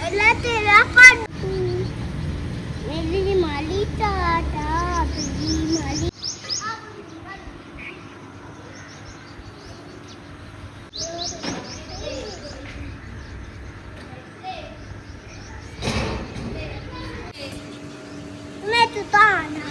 अल्लाह तेरा कर मेरी माली टाटा मेरी माली मैं तो आना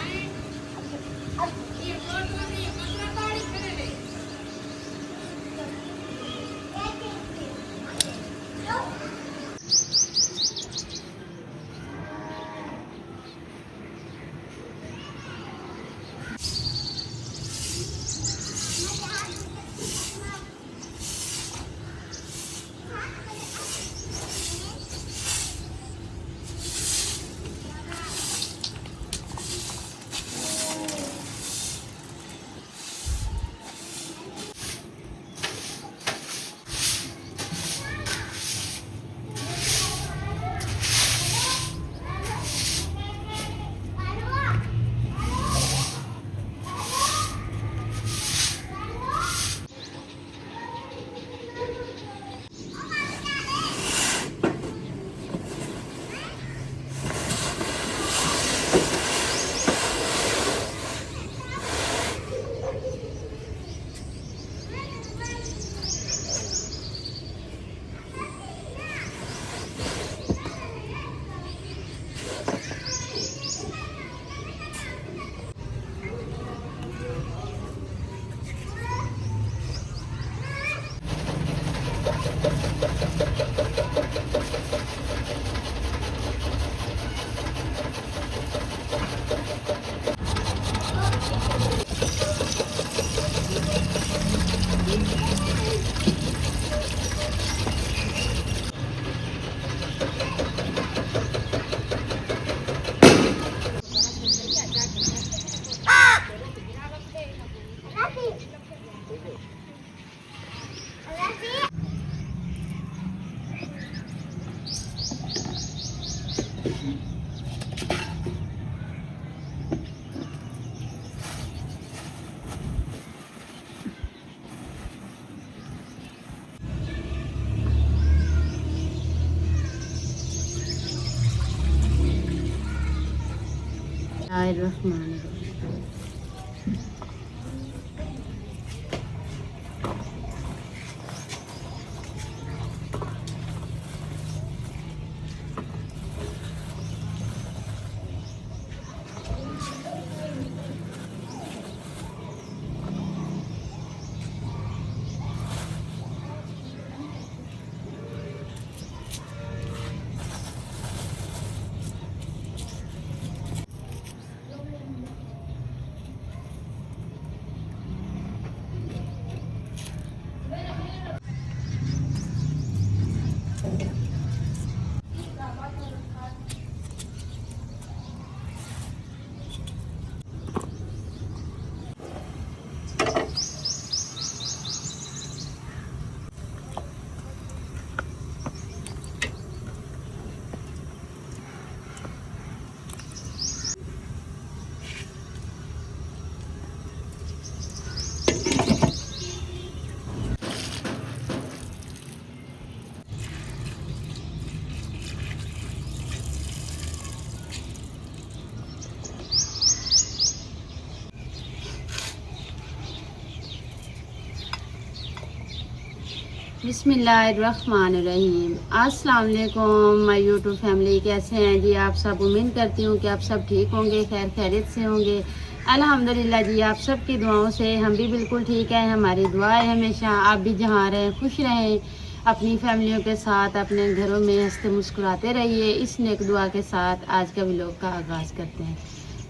बिस्मिल्लाहिर्रहमानिर्रहीम। अस्सलाम वालेकुम माय यूट्यूब फैमिली, कैसे हैं जी आप सब। उम्मीद करती हूँ कि आप सब ठीक होंगे, खैर खैरियत से होंगे। अल्हम्दुलिल्लाह जी, आप सब की दुआओं से हम भी बिल्कुल ठीक हैं। हमारी दुआ है हमेशा आप भी जहाँ रहें खुश रहें, अपनी फैमिलियों के साथ अपने घरों में हंसते मुस्कुराते रहिए। इस नेक दुआ के साथ आज का व्लॉग का आगाज़ करते हैं।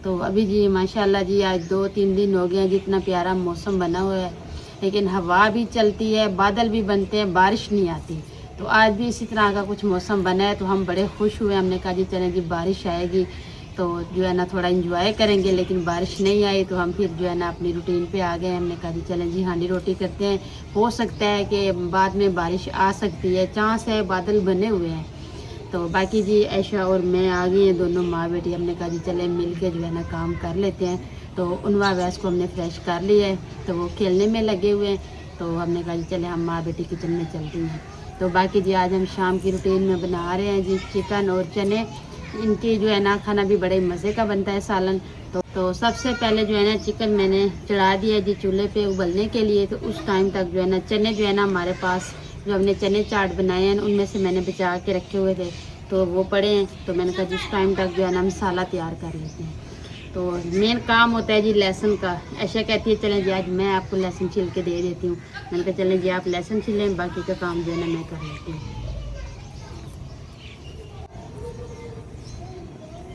तो अभी जी माशाल्लाह जी आज 2-3 दिन हो गए हैं, जितना प्यारा मौसम बना हुआ है, लेकिन हवा भी चलती है, बादल भी बनते हैं, बारिश नहीं आती। तो आज भी इसी तरह का कुछ मौसम बना है, तो हम बड़े खुश हुए। हमने कहा जी चलें जी बारिश आएगी तो जो है ना थोड़ा इंजॉय करेंगे, लेकिन बारिश नहीं आई तो हम फिर जो है ना अपनी रूटीन पे आ गए। हमने कहा जी चलें जी हांडी रोटी करते हैं, हो सकता है कि बाद में बारिश आ सकती है, चांस है, बादल बने हुए हैं। तो बाकी जी ऐशा और मैं आ गई हैं, दोनों माँ बेटी। हमने कहा जी चले मिल के जो है ना काम कर लेते हैं। तो उनवा वैस को हमने फ्रेश कर लिया है, तो वो खेलने में लगे हुए हैं। तो हमने कहा जी चले हम माँ बेटी किचन में चलती हैं। तो बाकी जी आज हम शाम की रूटीन में बना रहे हैं जी चिकन और चने। इनकी जो है ना खाना भी बड़े मज़े का बनता है सालन। तो सबसे पहले जो है ना चिकन मैंने चढ़ा दिया जी चूल्हे पे उबलने के लिए। तो उस टाइम तक जो है ना चने जो है ना हमारे पास जो हमने चने चाट बनाए हैं उनमें से मैंने बचा के रखे हुए थे, तो वो पड़े हैं। तो मैंने कहा जिस टाइम तक जो है ना मसाला तैयार कर लेते हैं। तो मेन काम होता है जी लहसुन का। ऐसा कहती है चलें जी आज मैं आपको लहसुन छिल के दे देती हूँ। मैंने कहा चलें जी आप लहसुन छिलें, बाकी का काम जो है ना मैं कर लेती हूँ।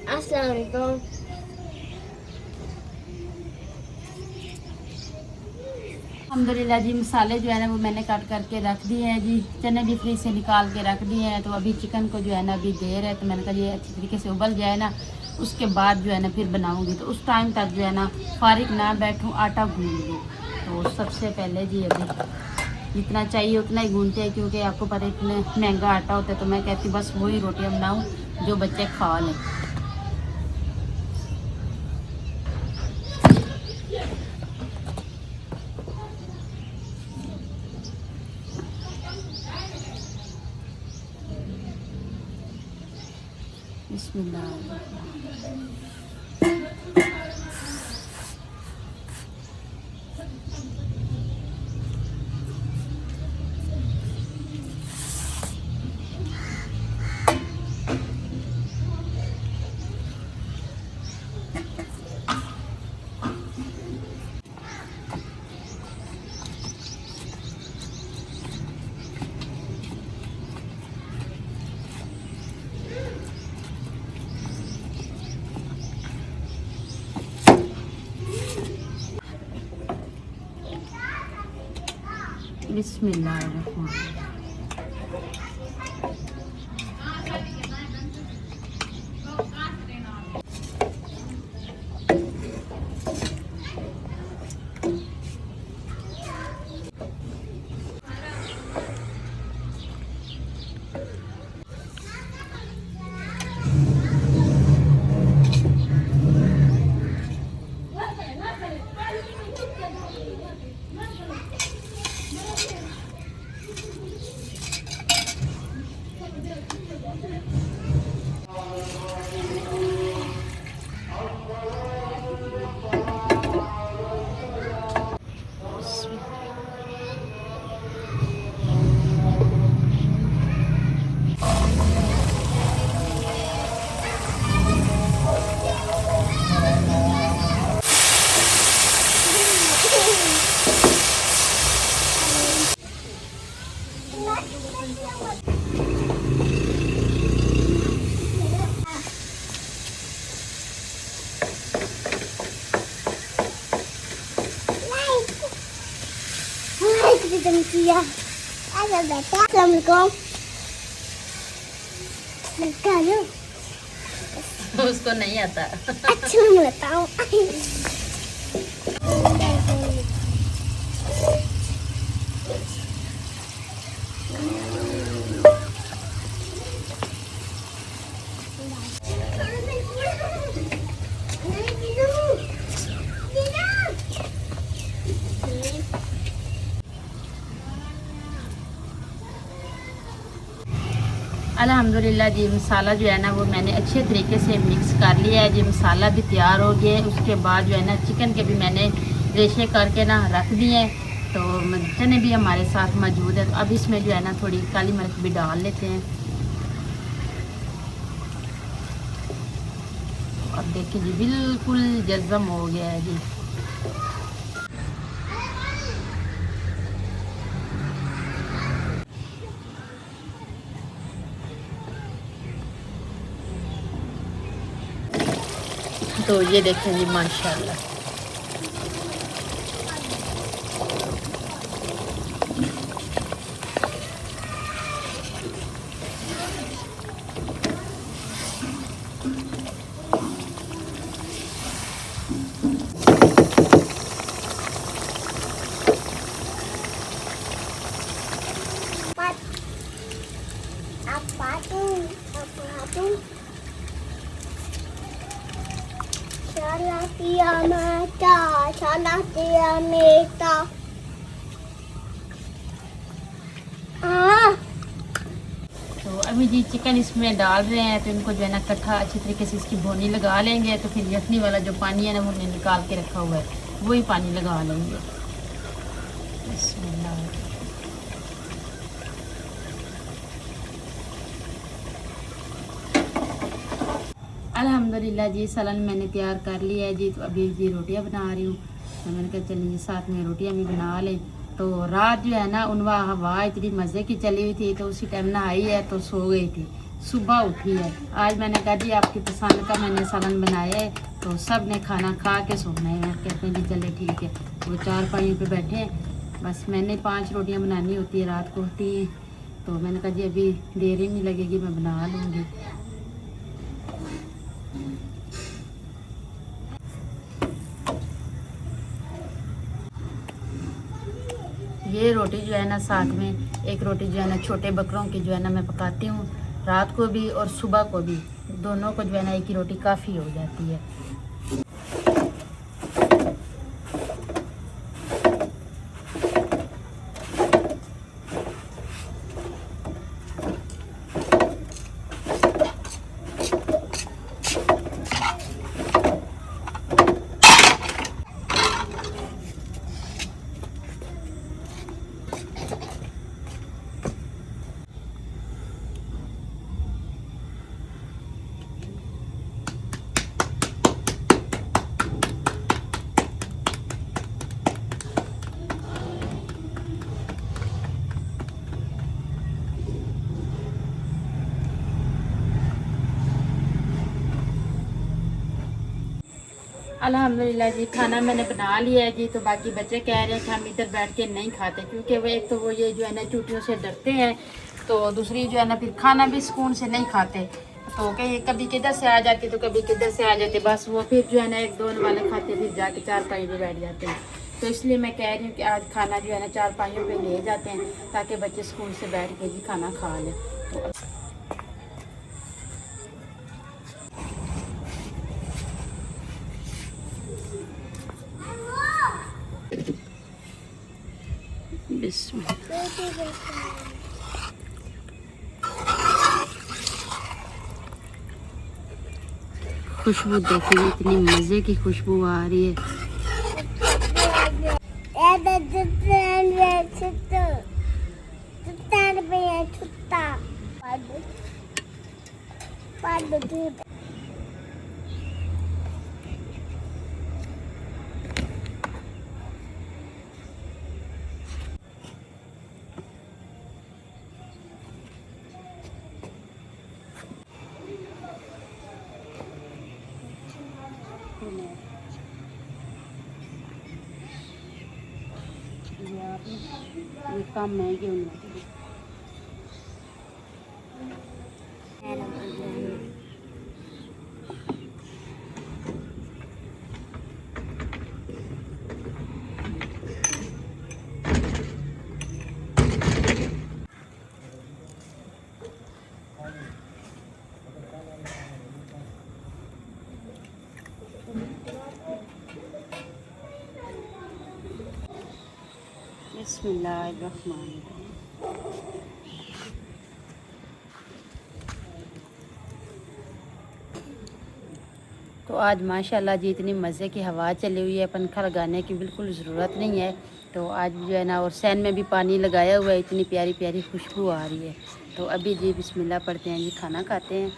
अस्सलाम वालेकुम। अल्हम्दुलिल्लाह जी मसाले जो है ना वो मैंने काट करके रख दिए हैं जी। चने भी फ्रिज से निकाल के रख दिए हैं। तो अभी चिकन को जो है ना अभी देर है, तो मैंने कहा ये अच्छी तरीके से उबल जाए ना, उसके बाद जो है ना फिर बनाऊंगी। तो उस टाइम तक जो है ना फारिग ना बैठूं, आटा गूंद लूँ। तो सबसे पहले जी अभी जितना चाहिए उतना ही गूंदते हैं, क्योंकि आपको पता है इतने महंगा आटा होता है। तो मैं कहती बस वही रोटियाँ बनाऊँ जो बच्चे खा लें। बिस्मिल्लाह। बिस्मिल्लाहिर्रहमानिर्रहीम। किया। अरे बेटा अस्सलाम वालेकुम। बेटा लो उसको नहीं आता। अच्छा मैं बताऊं। अल्हम्दुलिल्लाह जी मसाला जो है ना वो मैंने अच्छे तरीके से मिक्स कर लिया है जी। मसाला भी तैयार हो गया है। उसके बाद जो है ना चिकन के भी मैंने रेशे करके ना रख दिए हैं। तो चने भी हमारे साथ मौजूद है। तो अब इसमें जो है ना थोड़ी काली मिर्च भी डाल लेते हैं। अब देखिए जी बिल्कुल जज़्म हो गया है जी। तो ये देखें जी माशाल्लाह। तो अभी जी चिकन इसमें डाल रहे हैं, तो इनको जो है ना इकट्ठा अच्छी तरीके से इसकी भुनी लगा लेंगे। तो फिर यखनी वाला जो पानी है ना वो निकाल के रखा हुआ है, वही पानी लगा लेंगे। बिस्मिल्लाह। अल्हम्दुलिल्लाह जी सालन मैंने तैयार कर लिया है जी। तो अभी जी रोटियां बना रही हूँ, तो मैंने कहा चलिए साथ में रोटियां भी बना लें। तो रात जो है ना उनवा हवा इतनी मज़े की चली हुई थी, तो उसी टाइम नहाई है तो सो गई थी, सुबह उठी है। आज मैंने कहा जी आपकी पसंद का मैंने सालन बनाया है, तो सब ने खाना खा के सोना है। मैं कहते हैं जी चले ठीक है। वो चार पाइयों पे बैठे हैं, बस मैंने 5 रोटियां बनानी होती है, रात को होती हैं। तो मैंने कहा जी अभी देर ही नहीं लगेगी, मैं बना लूँगी। ये रोटी जो है ना साथ में एक रोटी जो है ना छोटे बकरों की जो है ना मैं पकाती हूँ, रात को भी और सुबह को भी, दोनों को जो है ना एक ही रोटी काफ़ी हो जाती है। अल्हम्दुलिल्लाह जी खाना मैंने बना लिया है जी। तो बाकी बच्चे कह रहे हैं कि हम इधर बैठ के नहीं खाते, क्योंकि वो एक तो वो ये जो है ना चूटियों से डरते हैं, तो दूसरी जो है ना फिर खाना भी सुकून से नहीं खाते। तो कहीं कभी किधर से आ जाते तो कभी किधर से आ जाते, बस वो फिर जो है ना 1-2 वाले खाते, फिर जाके 4 पाई पे बैठ जाते हैं। तो इसलिए मैं कह रही हूँ कि आज खाना जो है ना 4 पाइयों पे ले जाते हैं, ताकि बच्चे सुकून से बैठ के जी खाना खा लें। तो खुशबू देखिए, इतनी मज़े की खुशबू आ रही है। ये काम मैं क्यों नहीं। बिस्मिल्लाहिर्रहमानिर्रहीम। तो आज माशाल्लाह जी इतनी मज़े की हवा चली हुई है, पंखा लगाने की बिल्कुल ज़रूरत नहीं है। तो आज जो है ना और सैन में भी पानी लगाया हुआ है, इतनी प्यारी प्यारी खुशबू आ रही है। तो अभी जी बिस्मिल्लाह पढ़ते हैं जी, खाना खाते हैं।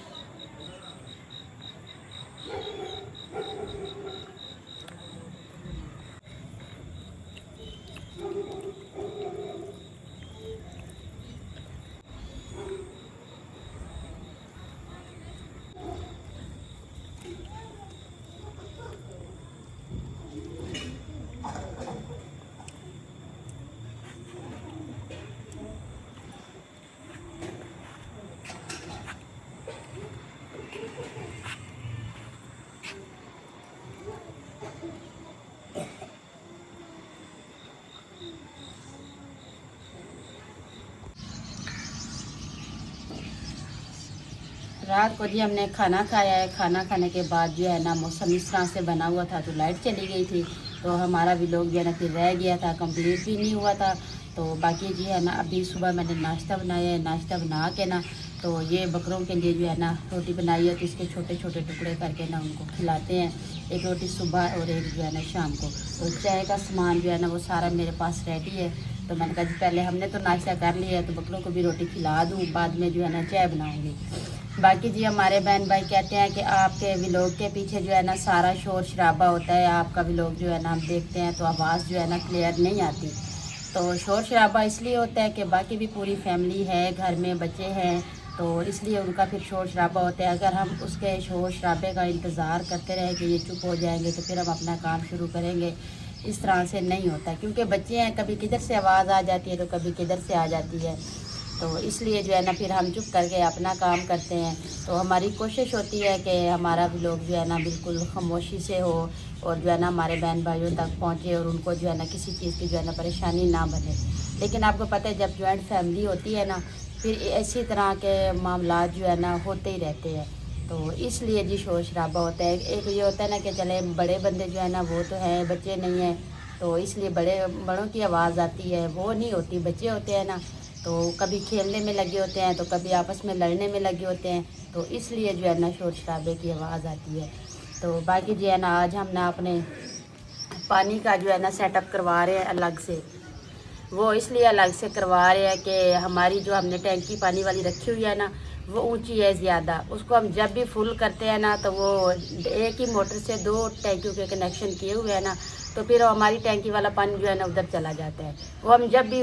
रात को जी हमने खाना खाया है। खाना खाने के बाद जो है ना मौसम इस तरह से बना हुआ था, तो लाइट चली गई थी, तो हमारा व्लॉग जो है ना फिर रह गया था, कंप्लीट भी नहीं हुआ था। तो बाकी जी है ना, अभी सुबह मैंने नाश्ता बनाया है। नाश्ता बना के ना तो ये बकरों के लिए जो है ना रोटी बनाई है, तो इसके छोटे छोटे टुकड़े करके ना उनको खिलाते हैं। एक रोटी सुबह और एक जो है ना शाम को। तो चाय का सामान जो है ना वो सारा मेरे पास रेडी है। तो मैंने कहा जी पहले हमने तो नाश्ता कर लिया है, तो बकरों को भी रोटी खिला दूँ, बाद में जो है ना चाय बनाऊँगी। बाकी जी हमारे बहन भाई कहते हैं कि आपके व्लॉग के पीछे जो है ना सारा शोर शराबा होता है, आपका व्लॉग जो है ना हम देखते हैं तो आवाज़ जो है ना क्लियर नहीं आती। तो शोर शराबा इसलिए होता है कि बाकी भी पूरी फैमिली है, घर में बच्चे हैं, तो इसलिए उनका फिर शोर शराबा होता है। अगर हम उसके शोर शराबे का इंतज़ार करते रहें कि ये चुप हो जाएंगे तो फिर हम अपना काम शुरू करेंगे, इस तरह से नहीं होता। क्योंकि बच्चे हैं, कभी किधर से आवाज़ आ जाती है तो कभी किधर से आ जाती है। तो इसलिए जो है ना फिर हम चुप करके अपना काम करते हैं। तो हमारी कोशिश होती है कि हमारा भी लोग जो है ना बिल्कुल खामोशी से हो, और जो है ना हमारे बहन भाइयों तक पहुँचे, और उनको जो है ना किसी चीज़ की जो है ना परेशानी ना बने। लेकिन आपको पता है जब जॉइंट फैमिली होती है ना, फिर इसी तरह के मामला जो है ना होते ही रहते हैं। तो इसलिए जी शोर शराबा होता है। एक ये होता है ना कि चले बड़े बंदे जो है ना वो तो हैं, बच्चे नहीं हैं, तो इसलिए बड़ों की आवाज़ आती है, वो नहीं होती। बच्चे होते हैं ना तो कभी खेलने में लगे होते हैं, तो कभी आपस में लड़ने में लगे होते हैं, तो इसलिए जो है ना शोर शराबे की आवाज़ आती है। तो बाकी जो है ना आज हम ना अपने पानी का जो है ना सेटअप करवा रहे हैं अलग से। वो इसलिए अलग से करवा रहे हैं कि हमारी जो हमने टैंकी पानी वाली रखी हुई है ना वो ऊंची है ज़्यादा। उसको हम जब भी फुल करते हैं ना तो वो एक ही मोटर से 2 टैंकियों के कनेक्शन किए हुए हैं ना, तो फिर हमारी टैंकी वाला पानी जो है ना उधर चला जाता है। वो हम जब भी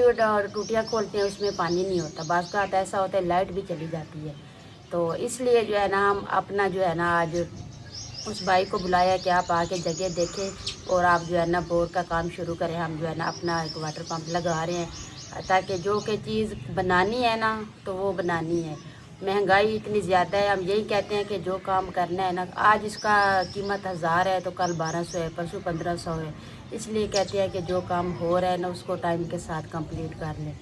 टूटियाँ खोलते हैं उसमें पानी नहीं होता। बाज़ का ऐसा होता है लाइट भी चली जाती है। तो इसलिए जो है ना हम अपना जो है ना आज उस भाई को बुलाया कि आप आके जगह देखें और आप जो है ना बोर का काम शुरू करें। हम जो है ना अपना एक वाटर पंप लगा रहे हैं, ताकि जो कि चीज़ बनानी है ना तो वो बनानी है। महंगाई इतनी ज़्यादा है, हम यही कहते हैं कि जो काम करना है ना, आज इसका कीमत 1000 है तो कल 1200 है, परसों 1500 है। इसलिए कहते हैं कि जो काम हो रहा है ना उसको टाइम के साथ कंप्लीट कर लें।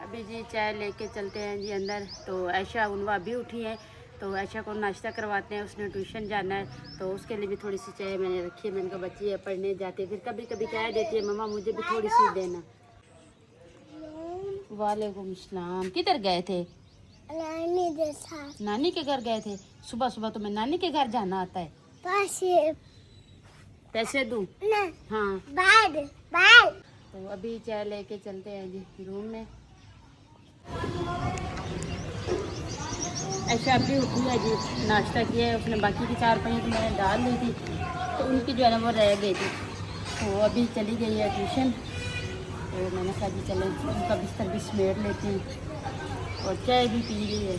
अभी जी चाय लेके चलते हैं जी अंदर। तो ऐशा उनवा अभी उठी है, तो ऐशा को नाश्ता करवाते हैं, उसने ट्यूशन जाना है, तो उसके लिए भी थोड़ी सी चाय मैंने रखी है। मैंने कहा बच्ची है पढ़ने जाती है, फिर कभी कभी कह देती है मम्मा मुझे भी थोड़ी सी देना। वालेकुम सलाम। किधर गए थे? नानी के साथ। नानी के घर गए थे? सुबह सुबह तुम्हें नानी के घर जाना आता है? पैसे दूँ? ना। हाँ। बाद बाद। तो अभी चाय लेके चलते हैं जी रूम में। ऐसा अभी उठी है जी, नाश्ता किया है उसने। बाकी की 4 पहिए तो मैंने डाल ली थी, तो उनकी जो है ना वो रह गई थी। तो अभी चली गई है ट्यूशन, तो मैंने कहा जी चलें उनका बिस्तर भी समेट लेती हूँ और चाय भी पी ली है।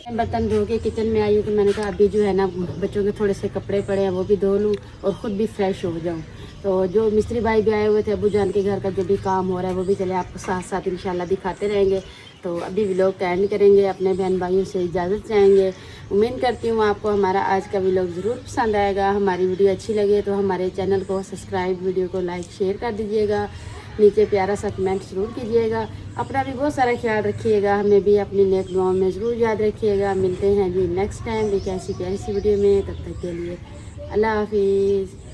बर्तन धो के किचन में आई हूँ तो मैंने कहा अभी जो है ना बच्चों के थोड़े से कपड़े पड़े हैं वो भी धो लूँ और ख़ुद भी फ्रेश हो जाऊँ। तो जो मिस्त्री भाई भी आए हुए थे अबू जान के घर का जो भी काम हो रहा है वो भी चले आपको साथ साथ इंशाल्लाह दिखाते रहेंगे। तो अभी व्लॉग का एंड करेंगे, अपने बहन भाइयों से इजाज़त चाहेंगे। उम्मीद करती हूँ आपको हमारा आज का व्लॉग ज़रूर पसंद आएगा। हमारी वीडियो अच्छी लगे तो हमारे चैनल को सब्सक्राइब, वीडियो को लाइक शेयर कर दीजिएगा, नीचे प्यारा सा कमेंट ज़रूर कीजिएगा। अपना भी बहुत सारा ख्याल रखिएगा, हमें भी अपनी नेक दुआओं में ज़रूर याद रखिएगा। मिलते हैं जी नेक्स्ट टाइम एक ऐसी प्यारी सी वीडियो में, तब तक के लिए अल्लाह हाफिज़।